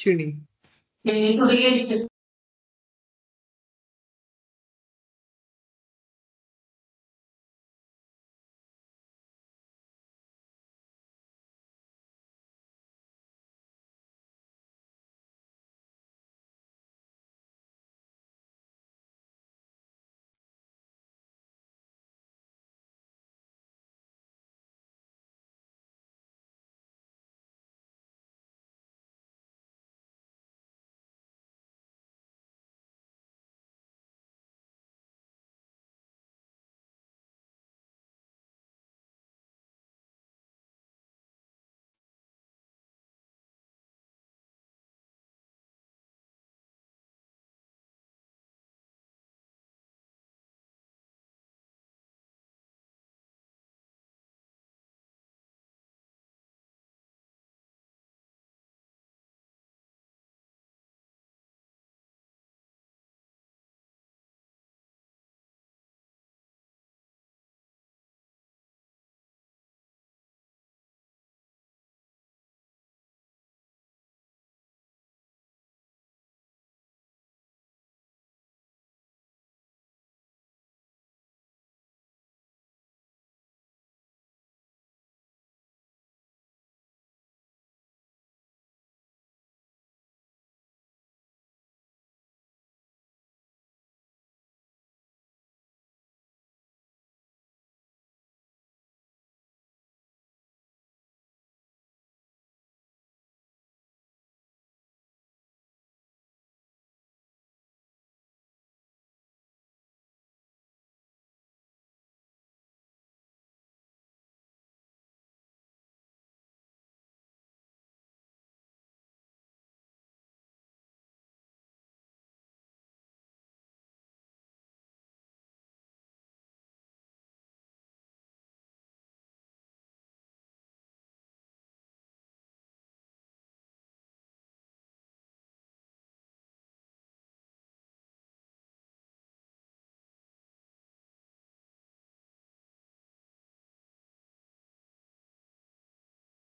Chini.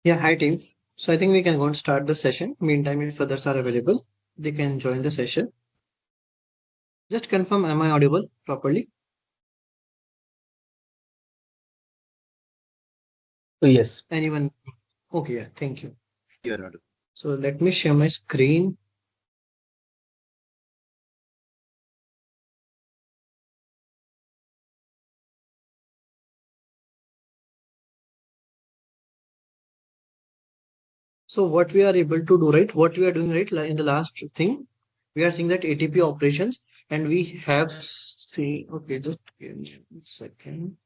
Yeah, hi team. So I think we can go and start the session. Meantime, if others are available, they can join the session. Just confirm, am I audible properly? Yes, Anyone? Okay, yeah, thank you. you are audible. So let me share my screen. So what we are able to do, right? What we are doing, right? Like in the last thing, we are seeing that ATP operations, and we have seen. Okay, just give me a second.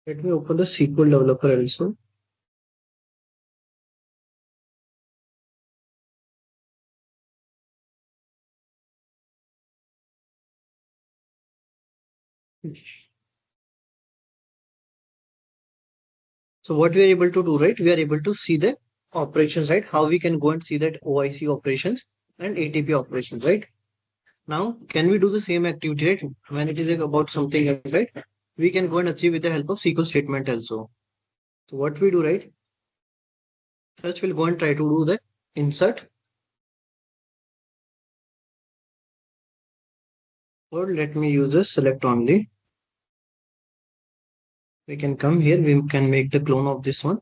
Let me open the SQL developer also. So what we are able to do, right? We are able to see the operations, right? How we can go and see that OIC operations and ATP operations, right? Now, can we do the same activity, right? When it is about something else, right? We can go and achieve with the help of SQL statement also. So what we do, right? First, we'll go and try to do the insert, or let me use the select only. We can come here. We can make the clone of this one.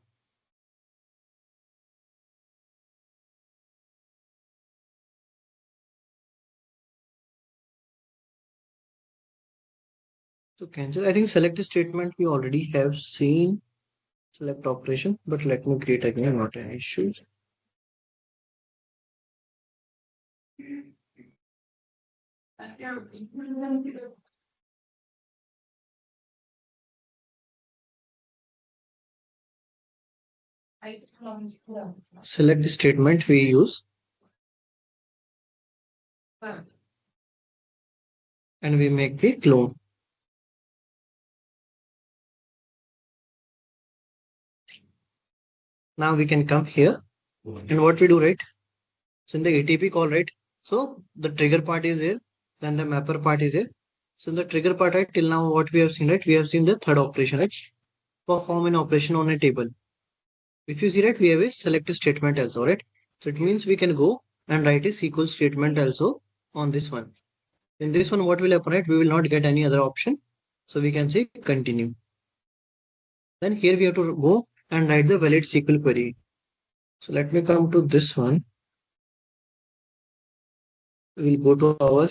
So cancel. I think select statement we already have seen select operation, but let me create again, not an issue. Select the statement we use and we make a clone. Now we can come here and what we do, right? So in the ATP call, right? So the trigger part is here, then the mapper part is here. So in the trigger part, right, till now what we have seen, right? We have seen the third operation, right? Perform an operation on a table. If you see, right, we have a select statement also, right? So it means we can go and write a SQL statement also on this one. In this one, what will happen, right? We will not get any other option. So we can say continue. Then here we have to go and write the valid SQL query. So let me come to this one. We will go to our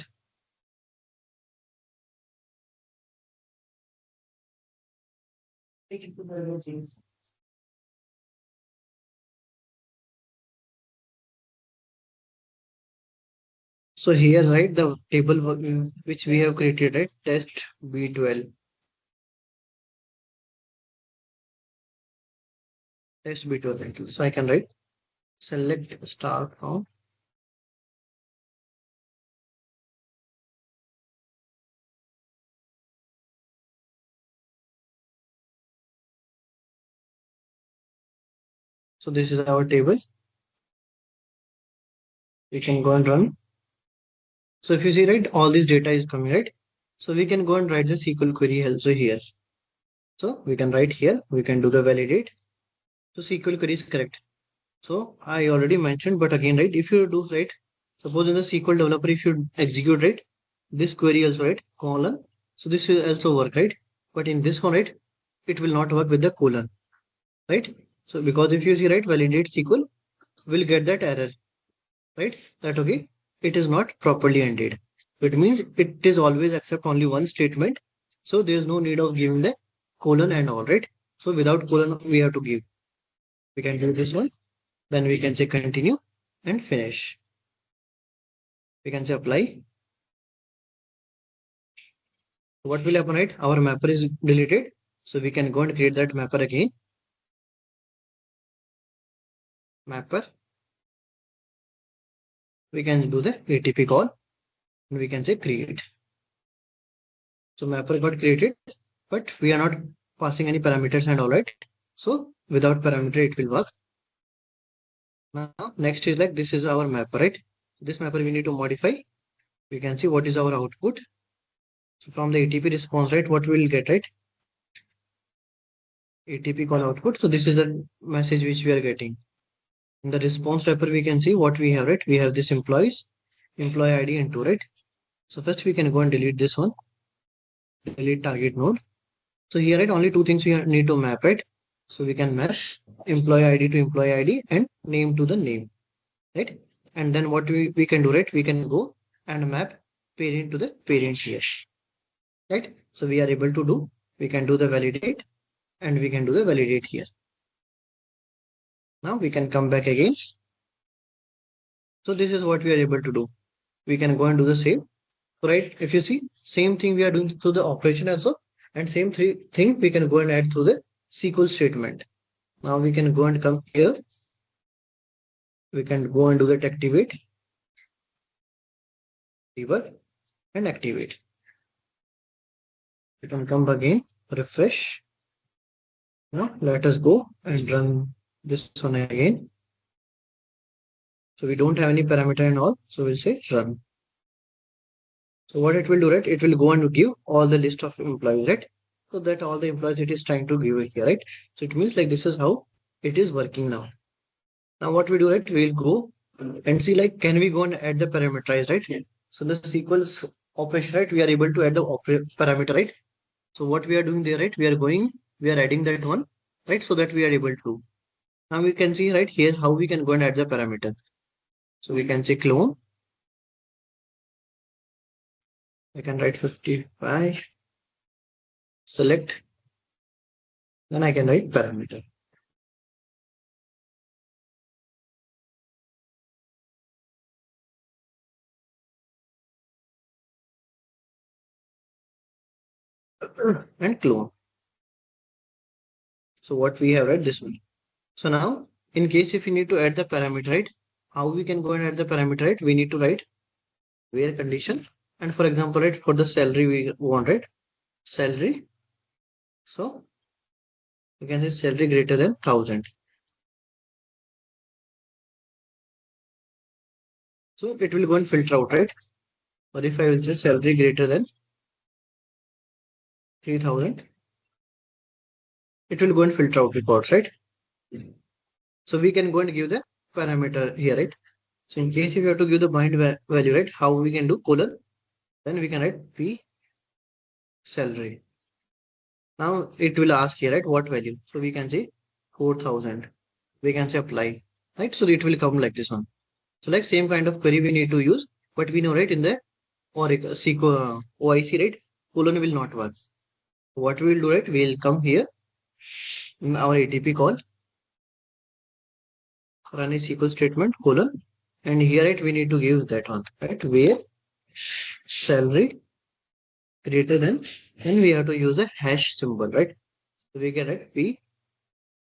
so here, right, the table which we have created, right, test B12, test B12. Thank you. So I can write select star from. So this is our table. We can go and run. So if you see, right, all this data is coming, right? So we can go and write the SQL query also here. So we can write here, we can do the validate. So SQL query is correct. So I already mentioned, but again, right, if you do, right, suppose in the SQL developer, if you execute, right, this query also, right, colon. So this will also work, right? But in this one, right, it will not work with the colon, right? So because if you see, right, validate SQL, will get that error, right? That okay, it is not properly ended. It means it is always accept only one statement. So there is no need of giving the colon and all, right? So without colon, we have to give. We can do this one. Then we can say continue and finish. We can say apply. What will happen, right? Our mapper is deleted. So we can go and create that mapper again. Mapper. We can do the ATP call and we can say create. So mapper got created, but we are not passing any parameters and all, right? So without parameter, it will work. Now next is like this is our mapper, right? This mapper we need to modify. We can see what is our output. So from the ATP response, right, what we will get, right? ATP call output. So this is the message which we are getting. In the response wrapper, we can see what we have, right? We have this employees, employee ID and two, right? So first we can go and delete this one, delete target node. So here, right, only two things we need to map, right? So we can map employee ID to employee ID and name to the name, right? And then what we can do, right? We can go and map parent to the parent here, right? So we are able to do, we can do the validate and we can do the validate here. Now we can come back again. So this is what we are able to do. We can go and do the same, right? If you see, same thing we are doing through the operation also, and same thing we can go and add through the SQL statement. Now we can go and come here. We can go and do that activate, debug, and activate. We can come again, refresh. Now let us go and run this one again. So we don't have any parameter and all. So we'll say run. So what it will do, right? It will go and give all the list of employees, right? So that all the employees it is trying to give here, right? So it means like this is how it is working now. Now what we do, right? We'll go and see like can we go and add the parameterize, right? So the SQL's operation, right? We are able to add the parameter, right? So what we are doing there, right? We are adding that one, right? So that we are able to. Now we can see right here how we can go and add the parameter. So we can say clone. I can write 55, select, then I can write parameter. and clone. So what we have, right, this one. So now in case if you need to add the parameter, right, how we can go and add the parameter, right, we need to write where condition, and for example, right, for the salary we want, right, salary. So you can say salary greater than 1000. So it will go and filter out, right? Or if I will say salary greater than 3000, it will go and filter out records, right? So we can go and give the parameter here, right? So in case if you have to give the bind value, right, how we can do colon, then we can write p salary. Now it will ask here, right, what value? So we can say 4000. We can say apply, right? So it will come like this one. So like same kind of query we need to use, but we know, right, in the Oracle SQL OIC, right, colon will not work. What we will do, right, we'll come here in our ATP call, run a SQL statement colon, and here, right, we need to give that one, right, where salary greater than, and we have to use the hash symbol, right? So we can write p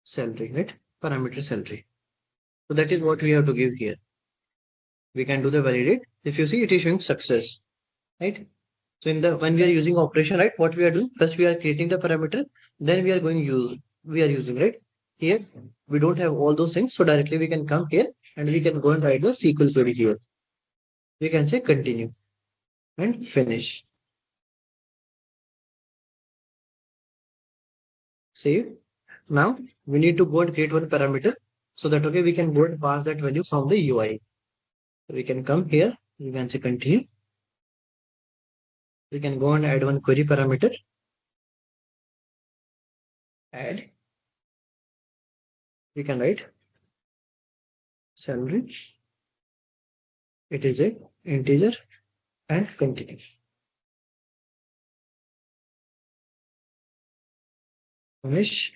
salary, right, parameter salary. So that is what we have to give here. We can do the validate. If you see, it is showing success, right? So in the when we are using operation, right, what we are doing, first we are creating the parameter, then we are using, right? Here we don't have all those things, so directly we can come here and we can go and write the SQL query here. We can say continue and finish. Save. Now we need to go and create one parameter so that okay we can go and pass that value from the UI. We can come here, we can say continue. We can go and add one query parameter. Add. We can write salary. It is a integer and continue. Finish.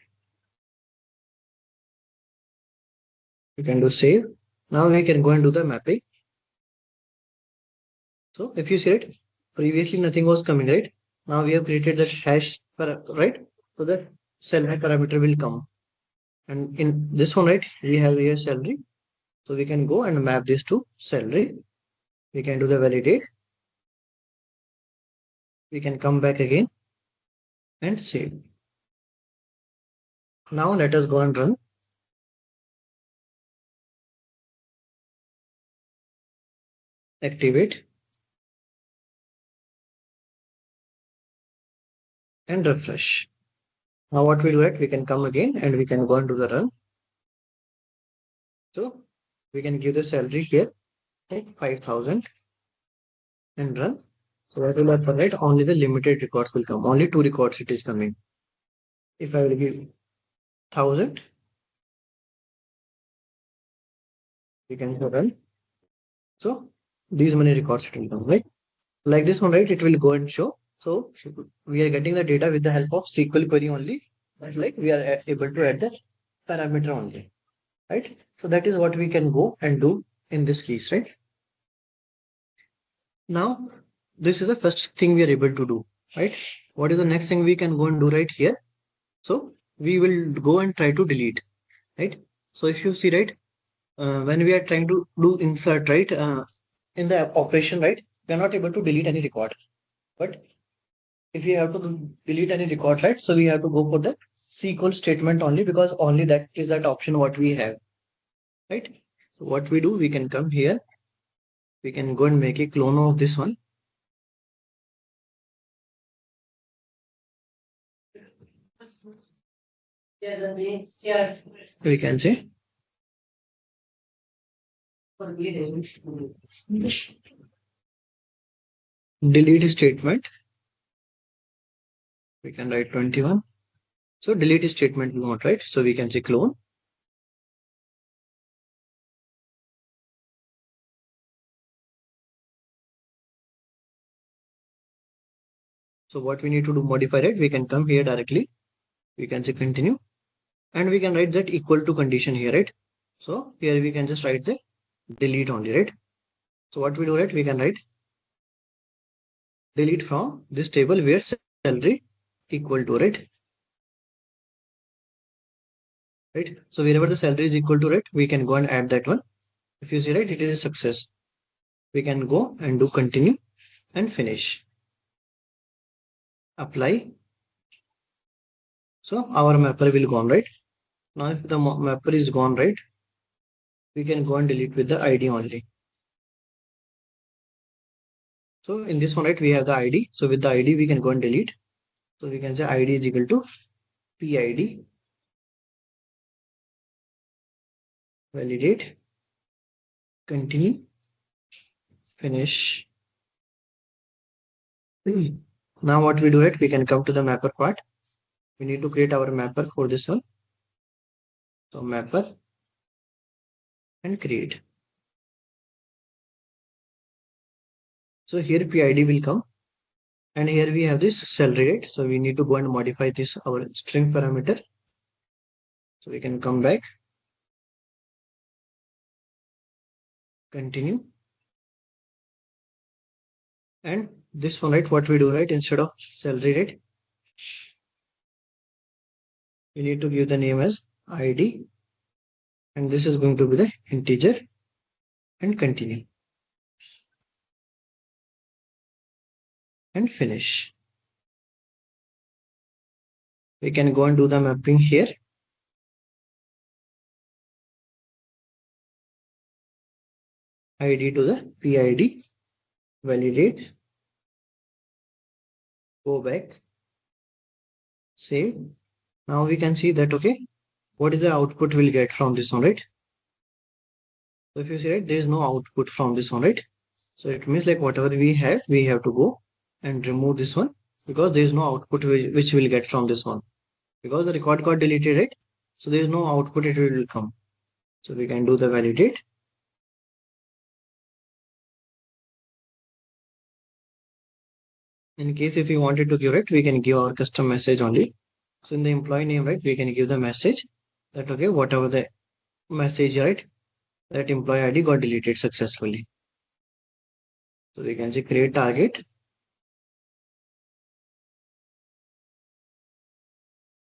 We can do save. Now we can go and do the mapping. So if you see it, previously nothing was coming, right? Now we have created that hash, right? So that salary parameter will come. And in this one, right, we have here salary. So we can go and map this to salary. We can do the validate. We can come back again and save. Now let us go and run. Activate and refresh. Now what we do, right, we can come again and we can go and do the run. So we can give the salary here, right, 5000 and run. So what will happen, right? Only the limited records will come. Only 2 records it is coming. If I will give 1000, we can run. So these many records it will come, right? Like this one, right? It will go and show. So we are getting the data with the help of SQL query only. But like we are able to add the parameter only, right? So that is what we can go and do in this case, right? Now this is the first thing we are able to do, right? What is the next thing we can go and do right here? So we will go and try to delete, right? So if you see, right, when we are trying to do insert, right, in the operation, right, we are not able to delete any record. But if we have to delete any record, right, so we have to go for the SQL statement only, because only that is that option what we have, right? So what we do, we can come here, we can go and make a clone of this one. We can say delete statement. We can write 21. So delete statement we want, right? So we can say clone. So what we need to do, modify, right? We can come here directly. We can say continue, and we can write that equal to condition here, right? So here we can just write the delete only, right? So what we do, right? We can write delete from this table where salary equal to, right? Right. So wherever the salary is equal to, right, we can go and add that one. If you see, right, it is a success. We can go and do continue and finish. Apply. So our mapper will gone, right? Now if the mapper is gone, right, we can go and delete with the ID only. So in this one, right, we have the ID. So with the ID, we can go and delete. So we can say ID is equal to PID, validate, continue, finish. Now what we do, right, we can come to the mapper part. We need to create our mapper for this one. So mapper and create. So here PID will come, and here we have this salary rate. So we need to go and modify this our string parameter. So we can come back, continue, and this one, right, what we do, right, instead of salary rate, we need to give the name as ID, and this is going to be the integer, and continue and finish. We can go and do the mapping here. ID to the PID, validate, go back, save. Now we can see that, okay, what is the output we'll get from this one, right? So if you see, right, there is no output from this one, right? So it means like whatever we have to go and remove this one, because there is no output which we'll get from this one, because the record got deleted, right? So there is no output, it will come. So we can do the validate. In case if we wanted to give it, we can give our custom message only. So in the employee name, right, we can give the message that, okay, whatever the message, right, that employee ID got deleted successfully. So we can say create target.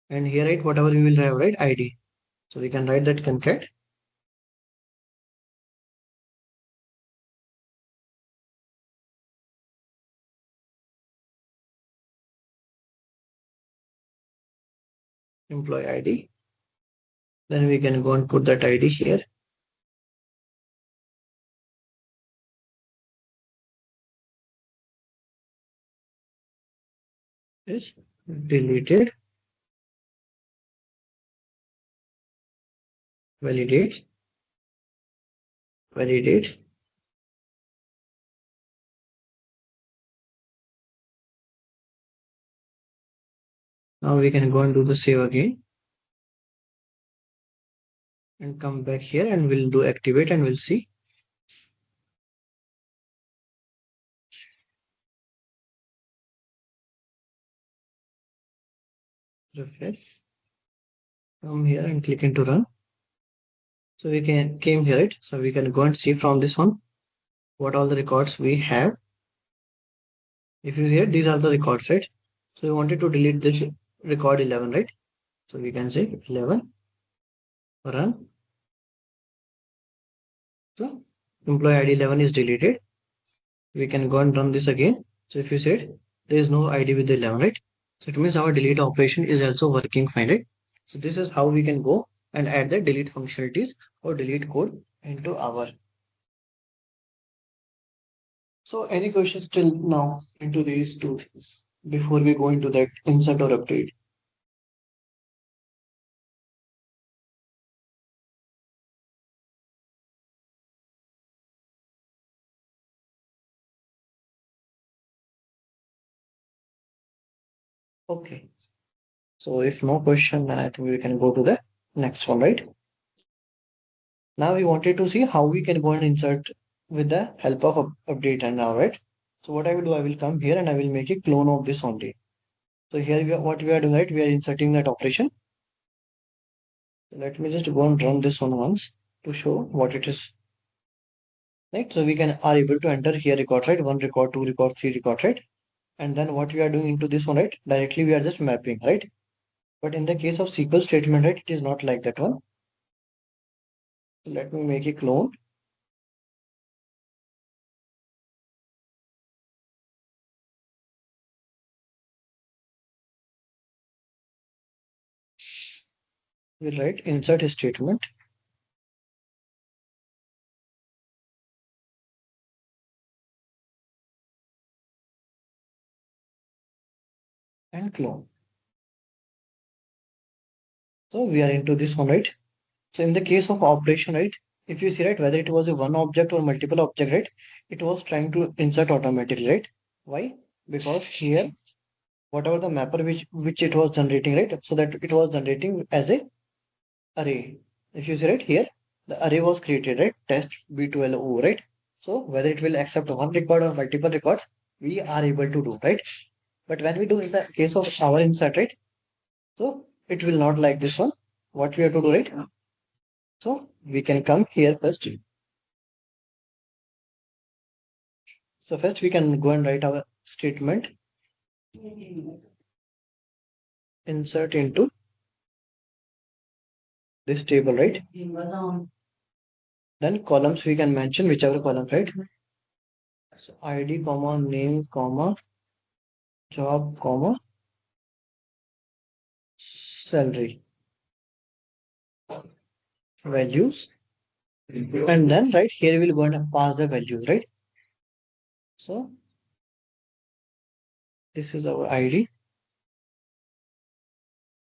And here, right, whatever we will have, right, ID. So we can write that concat. Employee ID. Then we can go and put that ID here. Is deleted. Validate. Validate. Now we can go and do the save again. And come back here and we'll do activate and we'll see. Refresh. Come here and click into run. So we can came here, right? So we can go and see from this one what all the records we have. If you see here, these are the records, right? So we wanted to delete this record 11, right? So we can say 11, run. So employee ID 11 is deleted. We can go and run this again. So if you said there is no ID with the 11, right? So it means our delete operation is also working fine, right? So this is how we can go and add the delete functionalities or delete code into our. So any questions till now into these two things before we go into that insert or update? Okay. So if no question, then I think we can go to the next one, right? Now we wanted to see how we can go and insert with the help of update and now, right? So what I will do, I will come here and I will make a clone of this only. So here what we are doing, right? We are inserting that operation. So let me just go and run this one once to show what it is. Right? So we are able to enter here records, right? One record, two record, three records, right? and then what we are doing into this one, right? Directly we are just mapping, right? But in the case of SQL statement, right, it is not like that one. So let me make a clone. We'll write insert statement and clone. So we are into this one, right? So in the case of operation, right, if you see, right, whether it was a one object or multiple object, right, it was trying to insert automatically, right? Why? Because here, whatever the mapper which it was generating, right, so that it was generating as a array. If you see right here, the array was created, right? Test B12O, right? So whether it will accept one record or multiple records, we are able to do, right? But when we do in the case of our insert, right? So it will not like this one. What we have to do, right? So we can come here first. So first we can go and write our statement, insert into this table, right? Then columns we can mention whichever column, right? So ID, comma, name, comma, job, comma, salary, values. And then right here we'll go and pass the values, right? So this is our ID.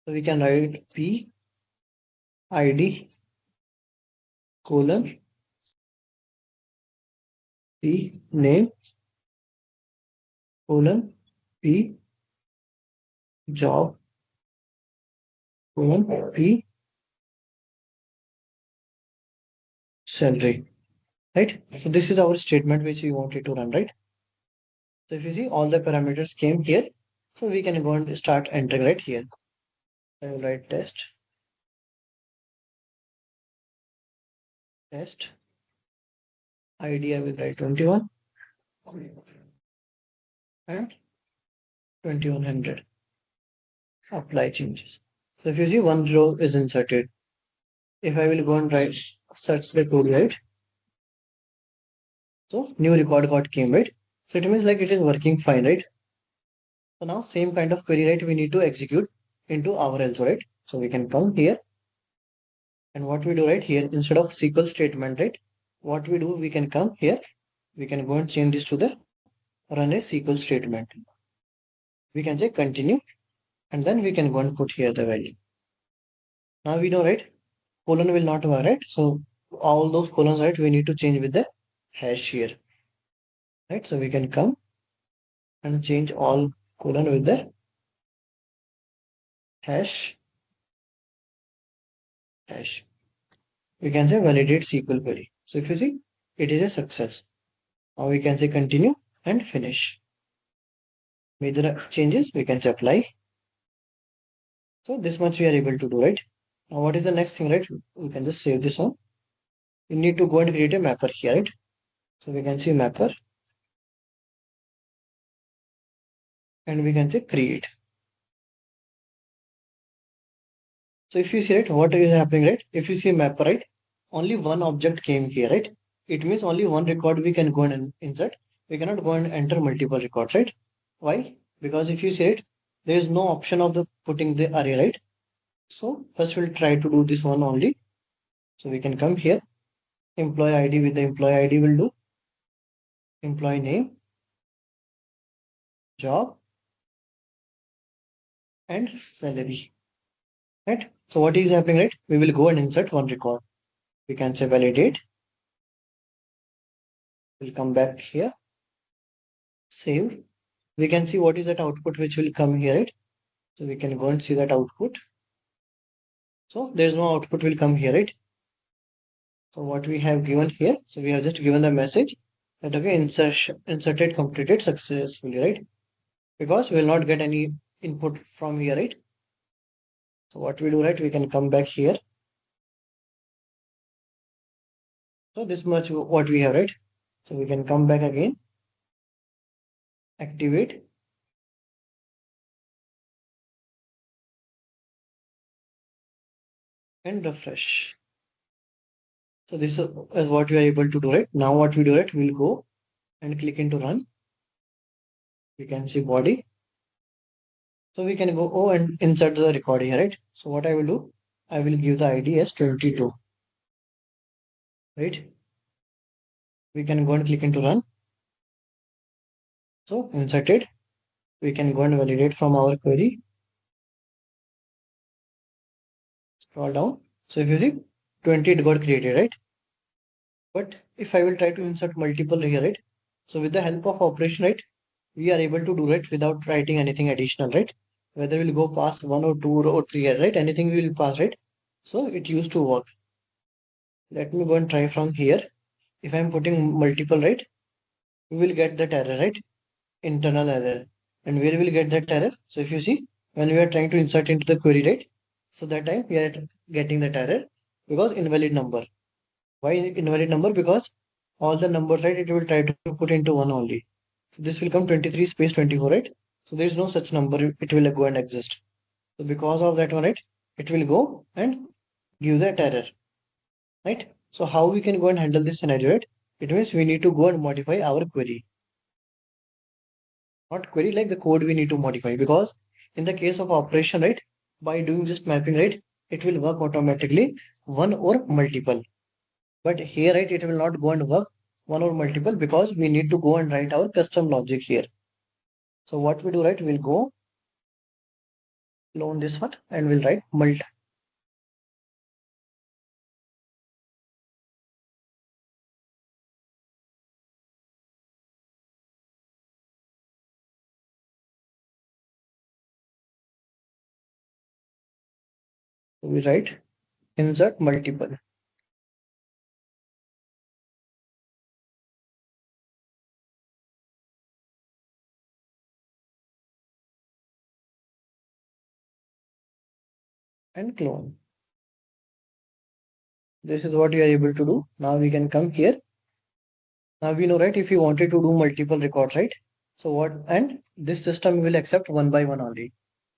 So we can write P ID colon P name colon P job colon P salary, right? So this is our statement which we wanted to run, right? So if you see all the parameters came here, so we can go and start entering right here. I will write test ID. I will write 21 and 2100. Apply changes. So if you see one row is inserted. If I will go and write search the tool, right? So new record got came, right? So it means like it is working fine, right? So now same kind of query, right? We need to execute into our else, right? So we can come here and what we do right here instead of SQL statement, right? What we do, we can come here. We can go and change this to the run a SQL statement. We can say continue and then we can go and put here the value. Now we know, right? Colon will not work, right? So all those colons, right? We need to change with the hash here, right? So we can come and change all colon with the hash. We can say validate SQL query. So if you see, it is a success. Now we can say continue and finish. Major changes we can say apply. So this much we are able to do, right? Now what is the next thing, right? We can just save this one. We need to go and create a mapper here, right? So we can see mapper and we can say create. So if you see, right, what is happening, right? If you see mapper, right, only one object came here, right? It means only one record we can go and insert. We cannot go and enter multiple records, right? Why? Because if you see it, there is no option of the putting the array, right? So first we'll try to do this one only. So we can come here, employee ID with the employee ID will do, employee name, job, and salary, right? So what is happening, right? We will go and insert one record. We can say validate. We'll come back here, save. We can see what is that output which will come here, right? So we can go and see that output. So there's no output will come here, right? So what we have given here, so we have just given the message that okay, inserted completed successfully, right? Because we will not get any input from here, right? So what we do, right? We can come back here. So this much what we have, right? So we can come back again, activate, and refresh. So this is what we are able to do, right? Now what we do, right? We'll go and click into run. We can see body. So we can go and insert the record here, right? So what I will do, I will give the ID as 22, right? We can go and click into run. So insert it. We can go and validate from our query. Scroll down. So if you see 20, it got created, right? But if I will try to insert multiple here, right? So with the help of operation, right, we are able to do it without writing anything additional, right? Whether we'll go past 1 or 2 or 3, right? Anything we will pass, right? So it used to work. Let me go and try from here. If I'm putting multiple, right, we will get that error, right? Internal error. And where will get that error? So if you see, when we are trying to insert into the query, right? So that time we are getting that error because invalid number. Why invalid number? Because all the numbers, right, it will try to put into one only. So this will come 23 space 24, right? So there is no such number, it will go and exist. So because of that one, right, it will go and give that error, right? So how we can go and handle this scenario, right? It means we need to go and modify our query. Not query like the code we need to modify, because in the case of operation, right, by doing just mapping, right, it will work automatically one or multiple. But here, right, it will not go and work one or multiple because we need to go and write our custom logic here. So what we do, right, we'll go clone this one and we'll write multi. We write insert multiple. And clone. This is what we are able to do. Now we can come here. Now we know, right, if you wanted to do multiple records, right? So what, and this system will accept one by one only.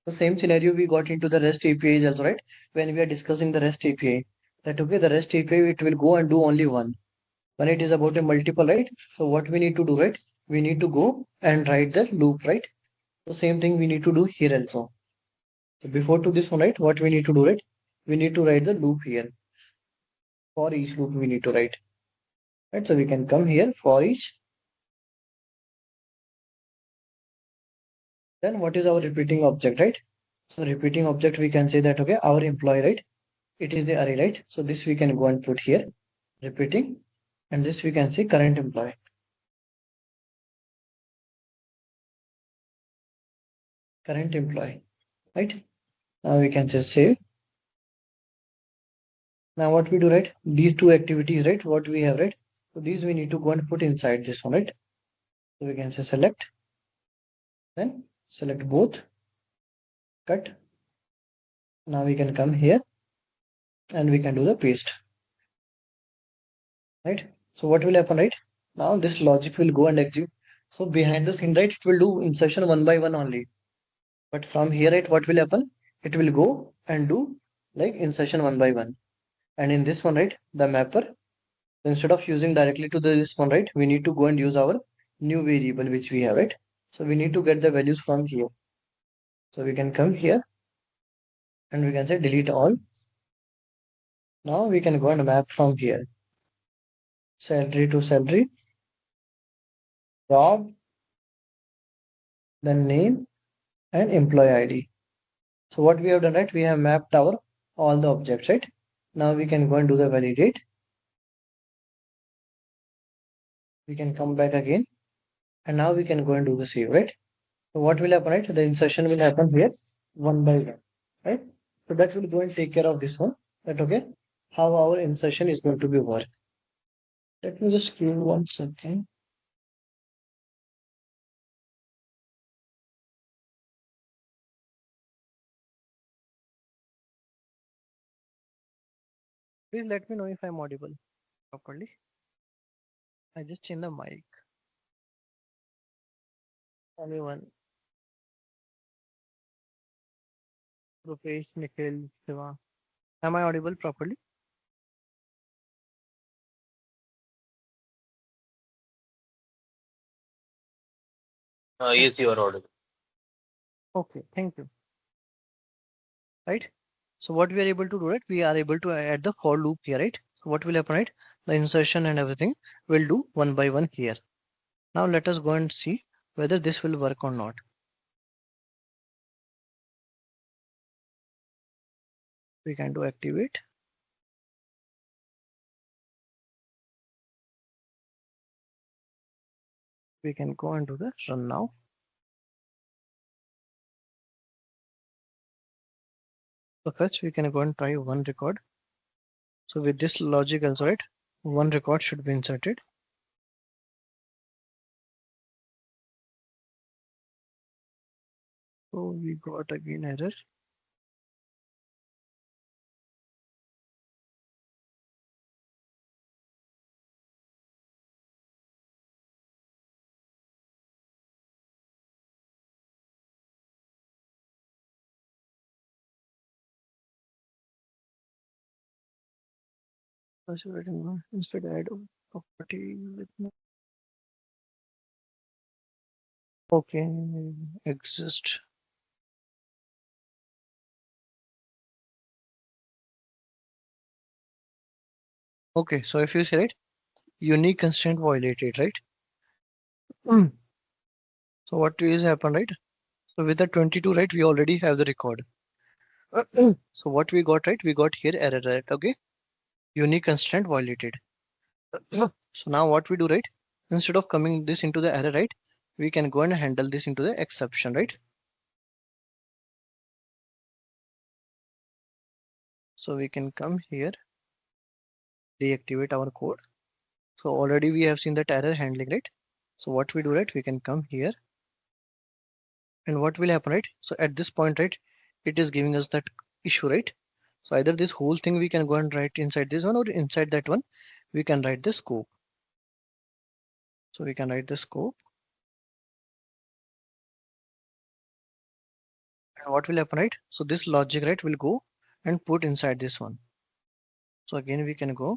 The same scenario we got into the REST APIs also, right? When we are discussing the REST API, that okay, the REST API, it will go and do only one. When it is about a multiple, right? So what we need to do, right? We need to go and write the loop, right? The same thing we need to do here also. So before to this one, right? What we need to do, right? We need to write the loop here. For each loop we need to write. Right? So we can come here for each. Then what is our repeating object, right? So repeating object, we can say that, okay, our employee, right? It is the array, right? So this we can go and put here, repeating, and this we can say current employee. Current employee, right? Now we can just save. Now what we do, right? These two activities, right? What we have, right? So these we need to go and put inside this one, right? So we can say select, then select both, cut. Now we can come here and we can do the paste, right? So what will happen, right? Now this logic will go and execute. So behind the scene, right, it will do insertion one by one only. But from here, right, what will happen? It will go and do like insertion one by one. And in this one, right, the mapper, instead of using directly to this one, right, we need to go and use our new variable which we have, right? So we need to get the values from here. So we can come here and we can say delete all. Now we can go and map from here. Salary to salary, job, then name and employee ID. So what we have done, right, we have mapped our all the objects, right? Now we can go and do the validate. We can come back again and now we can go and do the save, right? So what will happen, right? The insertion will happen here one by one, right? So that will go and take care of this one. That okay, how our insertion is going to be work. Let me just give 1 second. Please let me know if I'm audible properly. I just changed the mic. Only one. Rupesh, Nikhil, Shiva. Am I audible properly? Yes, you are audible. Okay, thank you. Right. So what we are able to do, right? We are able to add the for loop here, right? So what will happen, right? The insertion and everything we'll do one by one here. Now let us go and see whether this will work or not. We can do activate. We can go and do the run now. So first we can go and try one record. So with this logic also, right? One record should be inserted. So we got again error. Instead add property with okay exist. Okay, so if you say it, unique constraint violated, right? So what is happen, right? So with the 22, right, we already have the record. So what we got, right? We got here error, right? Okay, unique constraint violated. So now what we do, right? Instead of coming this into the error, right? We can go and handle this into the exception, right? So we can come here, deactivate our code. So already we have seen that error handling, right? So what we do, right? We can come here and what will happen, right? So at this point, right? It is giving us that issue, right? So either this whole thing we can go and write inside this one or inside that one, we can write the scope. So we can write the scope. And what will happen, right? So this logic, right, will go and put inside this one. So again, we can go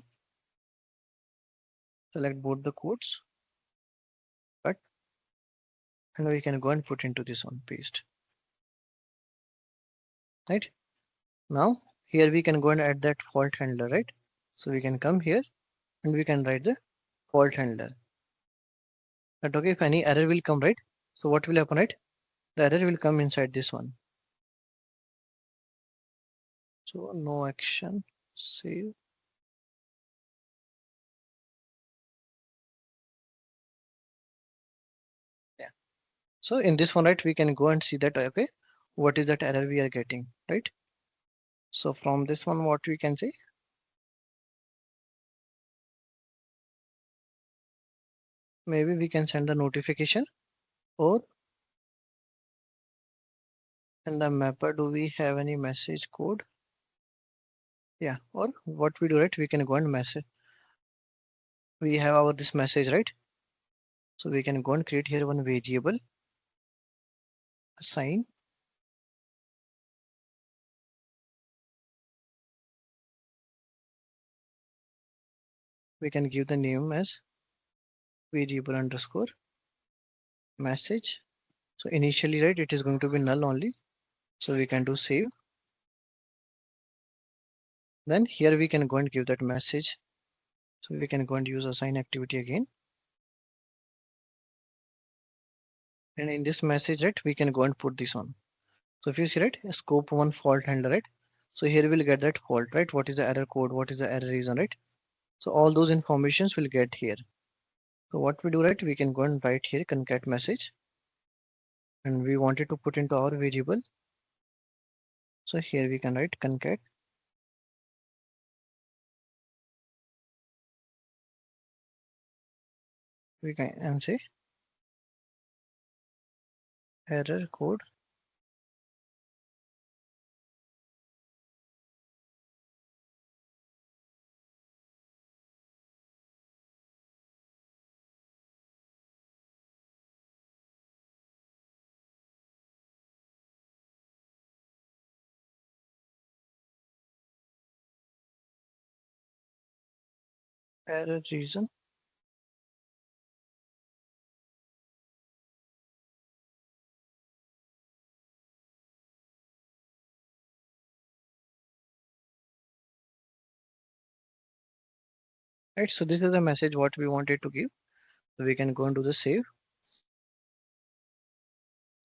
select both the codes, cut, and we can go and put into this one, paste. Right now, here we can go and add that fault handler, right? So we can come here and we can write the fault handler. That okay, if any error will come, right? So what will happen, right? The error will come inside this one. So no action, save. Yeah. So in this one, right, we can go and see that, okay, what is that error we are getting, right? So from this one, what we can say, maybe we can send the notification or in the mapper, do we have any message code? Yeah, or what we do, right? We can go and message. We have our this message, right? So we can go and create here one variable, assign. We can give the name as variable underscore message. So initially, right, it is going to be null only. So we can do save. Then here we can go and give that message. So we can go and use assign activity again. And in this message, right, we can go and put this on. So if you see, right, scope one fault handler, right? So here we'll get that fault, right? What is the error code? What is the error reason, right? So all those informations will get here. So what we do, right? We can go and write here concat message. And we wanted to put into our variable. So here we can write concat. We can and say error code. error reason. Right, so this is the message what we wanted to give. So we can go and do the save.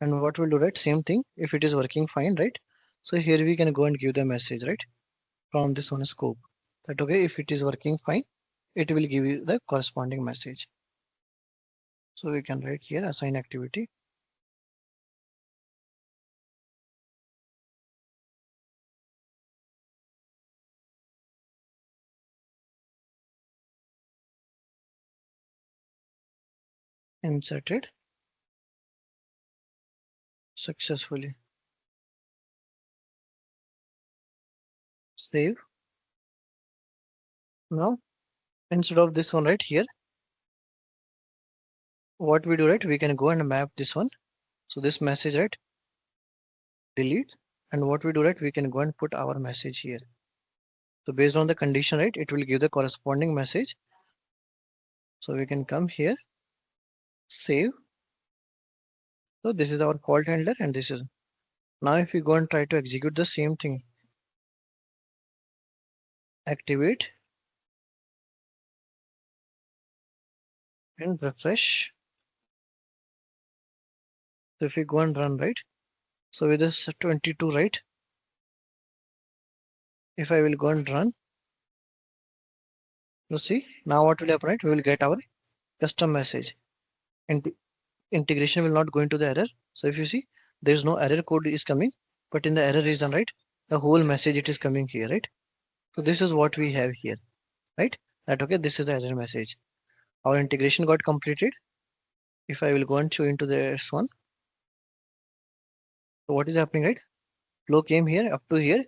And what we'll do, right? Same thing. If it is working fine, right? So here we can go and give the message, right? From this one scope. That okay, if it is working fine, it will give you the corresponding message. So we can write here assign activity. Inserted successfully. Save. Now, instead of this one right here, what we do, right? We can go and map this one. So this message, right? Delete. And what we do, right? We can go and put our message here. So based on the condition, right? It will give the corresponding message. So we can come here, save. So this is our fault handler and this is. Now if we go and try to execute the same thing, activate and refresh. So if we go and run, right? So with this 22, right? If I will go and run, you see now what will happen, right? We will get our custom message and integration will not go into the error. So if you see, there is no error code is coming, but in the error reason, right? The whole message it is coming here, right? So this is what we have here, right? That okay, this is the error message. Our integration got completed. If I will go and show into this one, so what is happening, right? Flow came here up to here,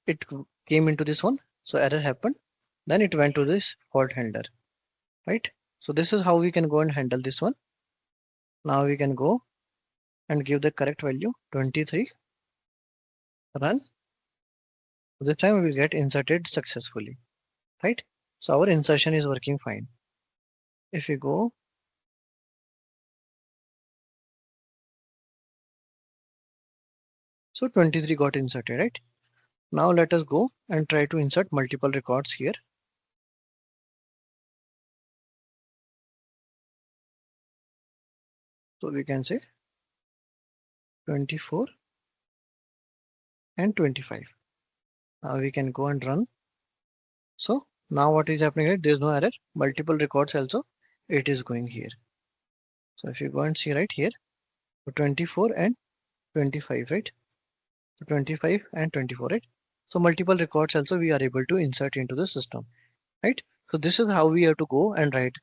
it came into this one, so error happened, then it went to this fault handler, right? So this is how we can go and handle this one. Now we can go and give the correct value 23, run. This time we will get inserted successfully, right? So our insertion is working fine. If we go, so 23 got inserted, right? Now let us go and try to insert multiple records here. So we can say 24 and 25. Now we can go and run. So now what is happening, right? There is no error. Multiple records also it is going here. So if you go and see right here, so 24 and 25, right? So 25 and 24, right? So multiple records also we are able to insert into the system, right? So this is how we have to go and write.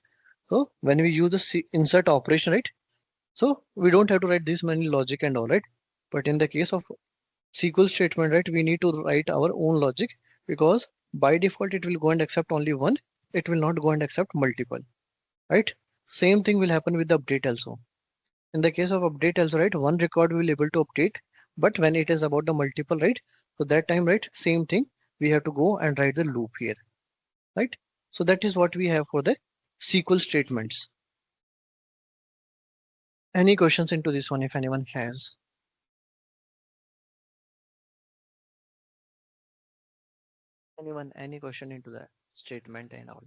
So when we use the insert operation, right? So we don't have to write this many logic and all, right? But in the case of SQL statement, right, we need to write our own logic because by default it will go and accept only one. It will not go and accept multiple, right? Same thing will happen with the update also. In the case of update also, right, one record we will able to update, but when it is about the multiple, right, so that time, right, same thing, we have to go and write the loop here, right? So that is what we have for the SQL statements. Any questions into this one if anyone has? Anyone, any question into the statement and all?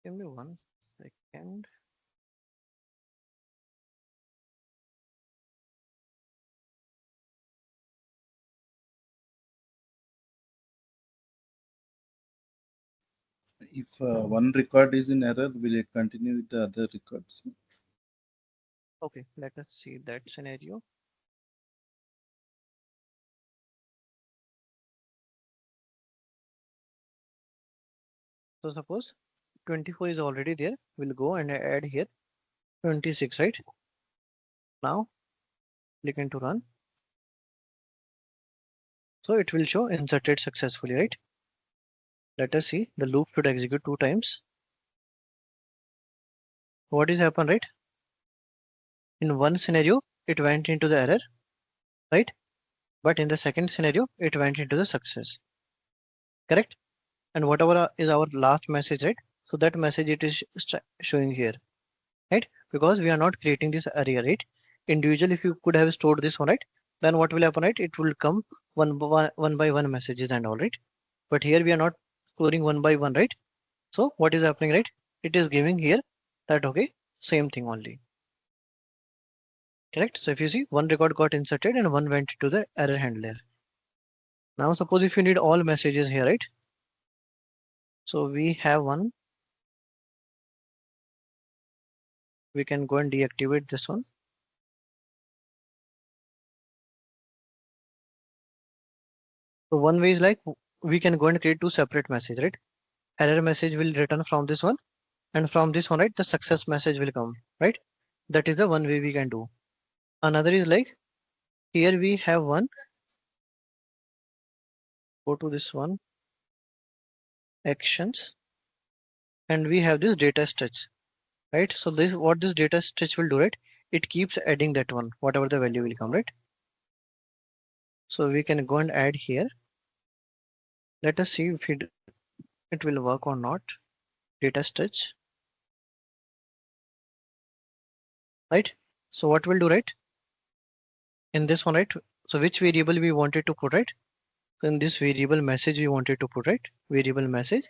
Give me 1 second. If one record is in error, will it continue with the other records? Okay, let us see that scenario. So suppose 24 is already there. We'll go and add here 26, right? Now click into run. So it will show inserted successfully, right? Let us see, the loop should execute 2 times. What is happened, right? In one scenario, it went into the error, right? but in the second scenario, it went into the success, correct? And whatever is our last message, right? So that message it is showing here, right? Because we are not creating this array, right? Individual, if you could have stored this one, right? Then what will happen, right? It will come one by one messages and all, right? But here we are not storing one by one, right? So what is happening, right? It is giving here that, okay, same thing only, correct? So if you see, one record got inserted and one went to the error handler. Now suppose if you need all messages here, right? So we have one, we can go and deactivate this one. So one way is like we can go and create two separate messages, right? Error message will return from this one, and from this one, right, the success message will come, right? That is the one way we can do. Another is like here we have one, go to this one, actions, and we have this data stretch, right? So this what this data stretch will do, right? It keeps adding that one, whatever the value will come, right? So we can go and add here. Let us see if it will work or not. Data stretch, right? So what we'll do, right? In this one, right? So which variable we wanted to put, right? So in this variable message we wanted to put, right? Variable message.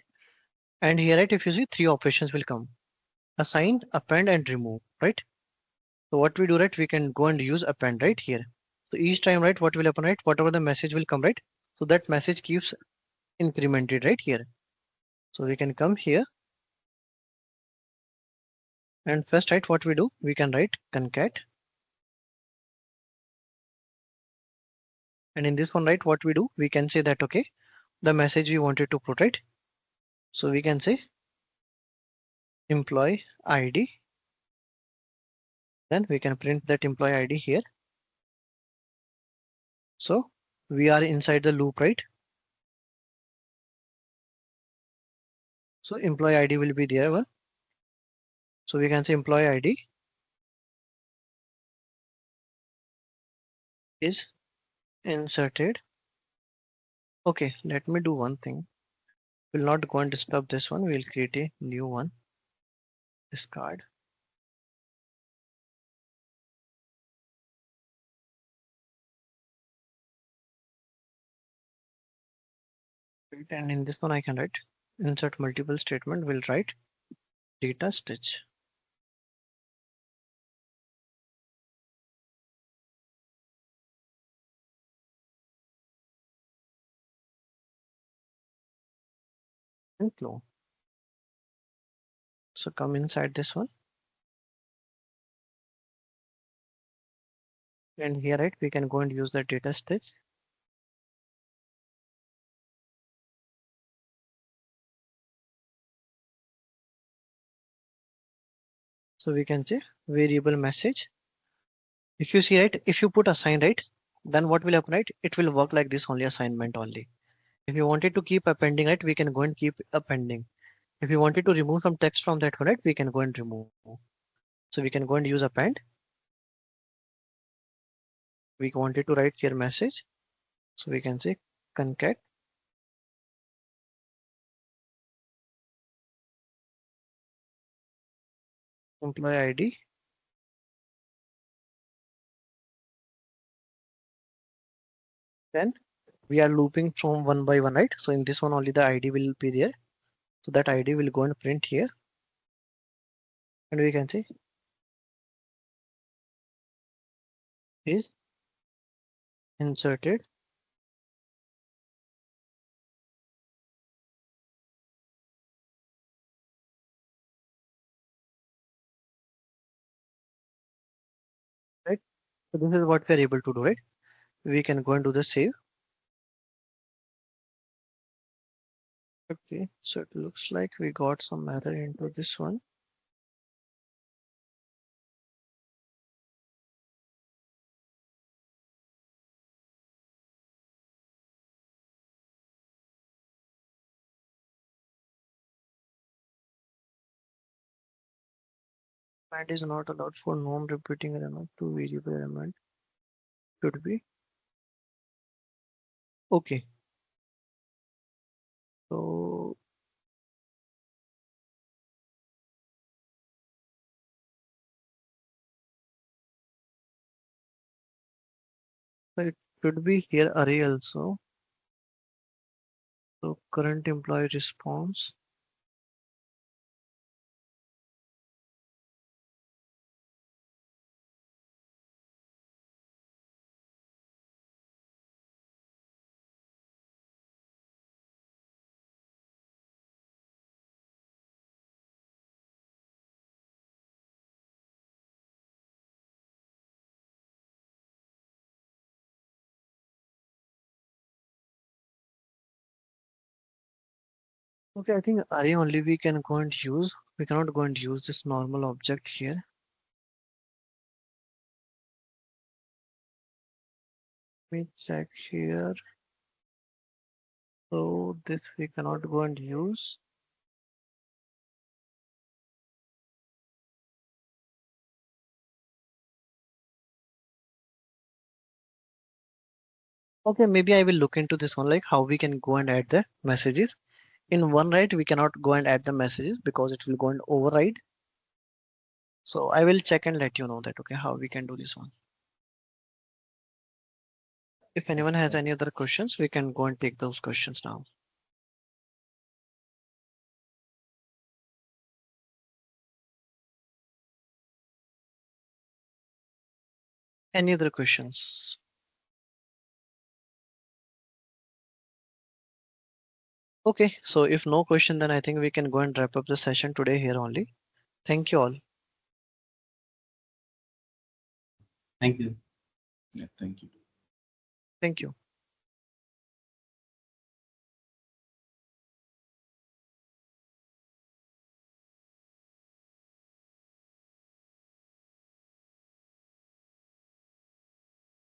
And here, right, if you see, three operations will come: assign, append, and remove, right? So what we do, right, we can go and use append right here. So each time, right, what will happen, right? Whatever the message will come, right? So that message keeps incremented right here. So we can come here and first, right, what we do, we can write concat. And in this one, right, what we do, we can say that, okay, the message we wanted to put, right? So we can say employee ID. Then we can print that employee ID here. So we are inside the loop, right? So employee ID will be there one. So we can say employee ID is inserted. Okay, let me do one thing. We'll not go and disturb this one. We'll create a new one. Discard. And in this one I can write insert multiple statement. We'll write data stitch. And clone. So come inside this one. And here, right, we can go and use the data stitch. So we can say variable message. If you see, right, if you put assign, right, then what will happen, right? It will work like this only, assignment only. If you wanted to keep appending, right, we can go and keep appending. If you wanted to remove some text from that one, right, we can go and remove. So we can go and use append. We wanted to write here message. So we can say concat employee ID. Then we are looping from one by one, right? So in this one only the ID will be there. So that ID will go and print here. And we can say is inserted. Right. So this is what we are able to do, right? We can go and do the save. Okay, so it looks like we got some error into this one. And is not allowed for non-repeating element to variable element should be Okay. So it should be here array also. So current employee response. Okay, I think array only we can go and use. We cannot go and use this normal object here. Let me check here. So this we cannot go and use. Okay, maybe I will look into this one, like how we can go and add the messages. In one write, we cannot go and add the messages because it will go and override. So I will check and let you know that, okay, how we can do this one. If anyone has any other questions, we can go and take those questions now. Any other questions? Okay, so if no question, then I think we can go and wrap up the session today here only. Thank you all. Thank you. Yeah, thank you. Thank you.